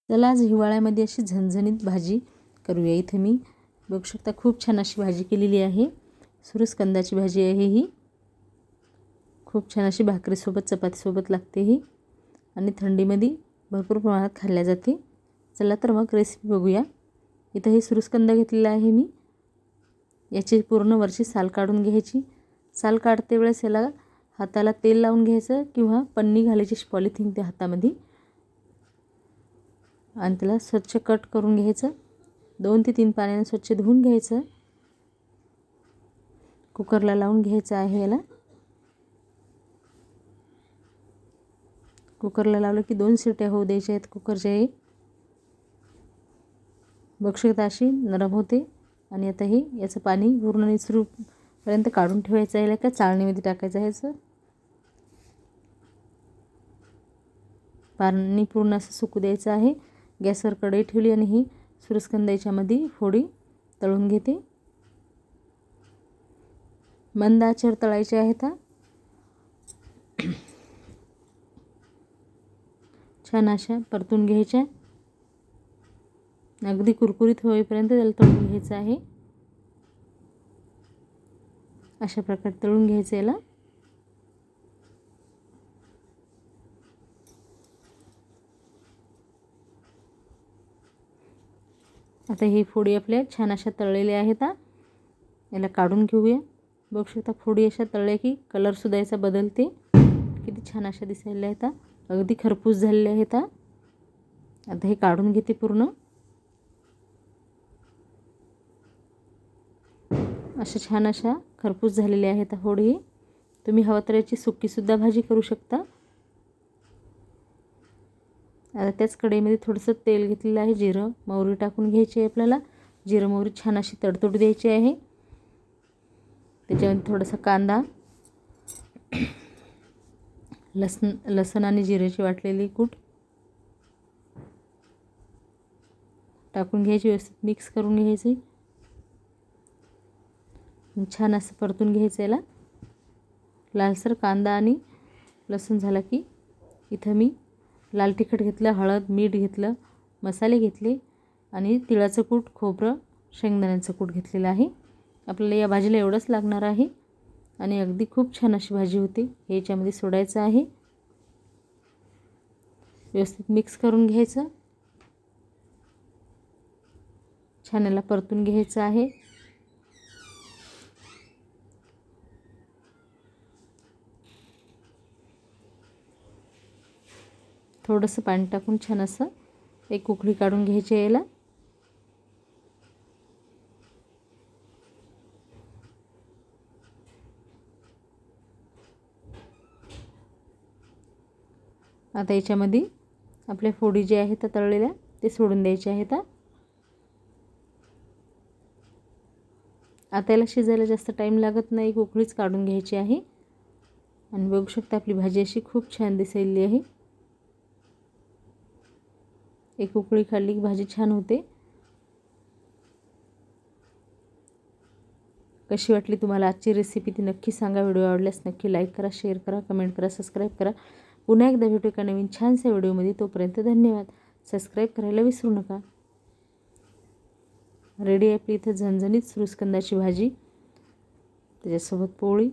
चला आज हिवाळ्यामध्ये अशी झणझणीत भाजी करूया। इथे मी बघू शकता खूप छान अशी भाजी केलेली आहे। सुरसकंदाची भाजी आहे ही। खूप छान अशी भाकरीसोबत चपातीसोबत लागते ही आणि थंडीमध्ये भरपूर प्रमाणात खाल्ल्या जाते। चला तर मग रेसिपी बघूया। इथे हे सुरसकंद घेतलेला आहे मी। याची पूर्ण वरची साल काढून घ्यायची। साल काढते वेळेस याला हाताला तेल लावून घ्यायचं किंवा पन्नी घालायची पॉलिथिन त्या हातामध्ये आणि त्याला स्वच्छ कट करून घ्यायचं। 2 ते 3 पाण्याने स्वच्छ धुवून घ्यायचं। कुकरला लावून घ्यायचं आहे याला। कुकरला लावलं की 2 शिट्या होऊ द्यायच्या आहेत कुकरच्या। हे बघू शकता अशी नरम होते आणि आता हे याचं पाणी पूर्ण निचरूपर्यंत काढून ठेवायचं आहे। का चाळणीमध्ये टाकायचं आहे। याचं पाणी पूर्ण असं सुकू द्यायचं आहे। गॅसवर कढई ठेवली आणि ही सुरसकंद याच्यामध्ये फोडी तळून घेते। मंद आचेवर तळायचे आहेत। छान अशा परतून घ्यायच्या। अगदी कुरकुरीत होईपर्यंत त्याला तळून घ्यायचं आहे। अशा प्रकारे तळून घ्यायचं याला। आता ही फोडी आपल्या छान अशा तळलेल्या आहेत। याला काढून घेऊया। बघू शकता फोडी अशा तळल्या की कलर सुद्धा याचा बदलते। किती छान अशा दिसायला आहेत। अगदी खरपूस झालेले आहेत। आता हे काढून घेते पूर्ण। अशा छान अशा खरपूस झालेल्या आहेत फोडी। तुम्ही हवं तर याची सुकी सुद्धा भाजी करू शकता। आता त्याच कढईमध्ये थोडंसं तेल घेतलेलं आहे। जिरं मोहरी टाकून घ्यायची आहे आपल्याला। जिरं मोहरी छान अशी तडतडू द्यायची आहे। त्याच्यामध्ये थोडासा कांदा, लसण आणि जिऱ्याची वाटलेली कूट टाकून घ्यायची। व्यवस्थित मिक्स करून घ्यायची। छान असं परतून घ्यायचं याला। लालसर कांदा आणि लसूण झाला की इथं मी लाल तिखट घेतलं, हळद, मीठ घेतलं, मसाले घेतले आणि तिळाचं कूट, खोबरं, शेंगदाण्याचं कूट घेतलेलं आहे। आपल्याला या भाजीला एवढंच लागणार आहे आणि अगदी खूप छान अशी भाजी होते। हे याच्यामध्ये सोडायचं आहे। व्यवस्थित मिक्स करून घ्यायचं। छान याला परतून घ्यायचं आहे। थोडंसं पाणी टाकून छान असं एक उकळी काढून घ्यायची याला। आता याच्यामध्ये आपल्या फोडी जे आहेत तळलेल्या ते सोडून द्यायचे आहेत। आता याला शिजायला जास्त टाईम लागत नाही। एक उकळीच काढून घ्यायची आहे आणि बघू शकता आपली भाजी अशी खूप छान दिसायली आहे। एक उकळी काढली की भाजी छान होते। कशी वाटली तुम्हाला आजची रेसिपी ती नक्की सांगा। व्हिडिओ आवडल्यास नक्की लाईक करा, शेअर करा, कमेंट करा, सबस्क्राईब करा। पुन्हा एकदा भेटू एका नवीन छानशा व्हिडिओमध्ये। तोपर्यंत धन्यवाद। सबस्क्राईब करायला विसरू नका। रेडी आहे आपली इथे झणझणीत सुरसकंदाची भाजी, त्याच्यासोबत पोळी।